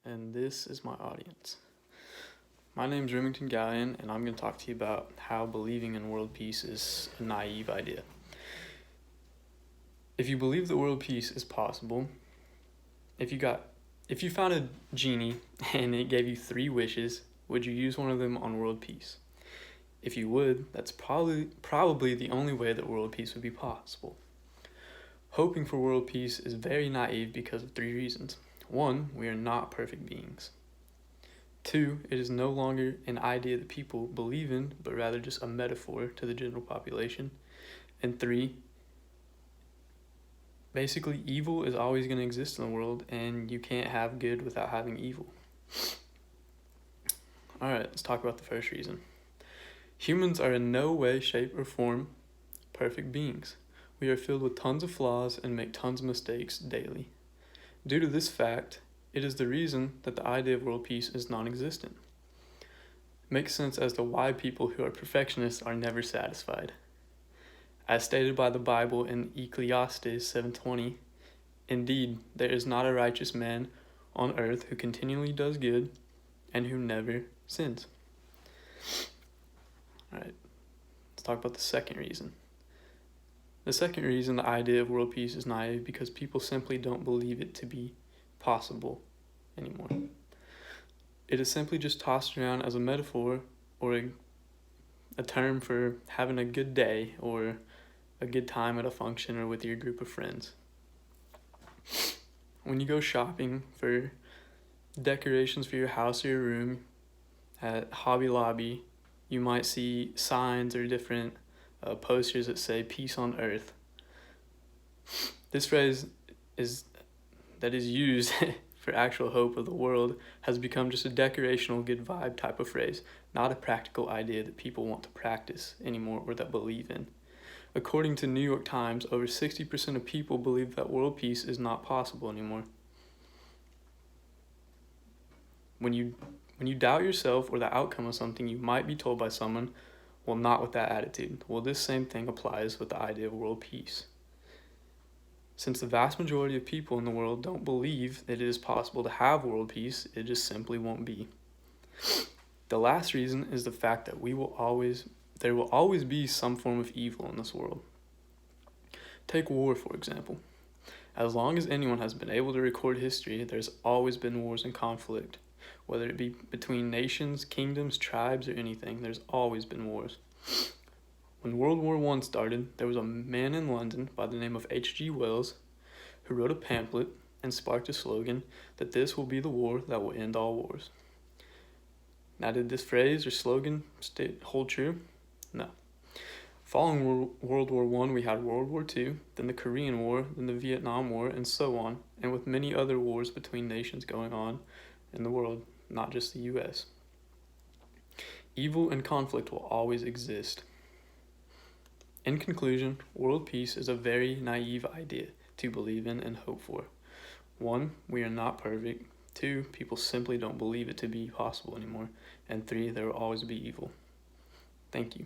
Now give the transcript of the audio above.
and this is my audience. My name is Remington Gallion, and I'm going to talk to you about how believing in world peace is a naive idea. If you believe that world peace is possible, if you found a genie and it gave you 3 wishes, would you use one of them on world peace? If you would, that's probably the only way that world peace would be possible. Hoping for world peace is very naive because of 3 reasons. 1, we are not perfect beings. 2, it is no longer an idea that people believe in, but rather just a metaphor to the general population. And 3, basically evil is always going to exist in the world, and you can't have good without having evil. Alright, let's talk about the first reason. Humans are in no way, shape, or form perfect beings. We are filled with tons of flaws and make tons of mistakes daily. Due to this fact, it is the reason that the idea of world peace is non-existent. Makes sense as to why people who are perfectionists are never satisfied. As stated by the Bible in Ecclesiastes 7:20, indeed, there is not a righteous man on earth who continually does good and who never sins. Alright, let's talk about the second reason. The second reason the idea of world peace is naive because people simply don't believe it to be possible anymore. It is simply just tossed around as a metaphor or a term for having a good day or a good time at a function or with your group of friends. When you go shopping for decorations for your house or your room at Hobby Lobby, you might see signs or different posters that say peace on earth. This phrase that is used for actual hope of the world has become just a decorational good vibe type of phrase, not a practical idea that people want to practice anymore or that believe in. According to New York Times, over 60% of people believe that world peace is not possible anymore. When you doubt yourself or the outcome of something, you might be told by someone, well, not with that attitude. Well, this same thing applies with the idea of world peace. Since the vast majority of people in the world don't believe that it is possible to have world peace, it just simply won't be. The last reason is the fact that there will always be some form of evil in this world. Take war, for example. As long as anyone has been able to record history, there's always been wars and conflict. Whether it be between nations, kingdoms, tribes, or anything, there's always been wars. When World War I started, there was a man in London by the name of H.G. Wells who wrote a pamphlet and sparked a slogan that this will be the war that will end all wars. Now, did this phrase or slogan hold true? No. Following World War I, we had World War II, then the Korean War, then the Vietnam War, and so on, and with many other wars between nations going on in the world, not just the U.S. Evil and conflict will always exist. In conclusion, world peace is a very naive idea to believe in and hope for. 1, we are not perfect. 2, people simply don't believe it to be possible anymore. And 3, there will always be evil. Thank you.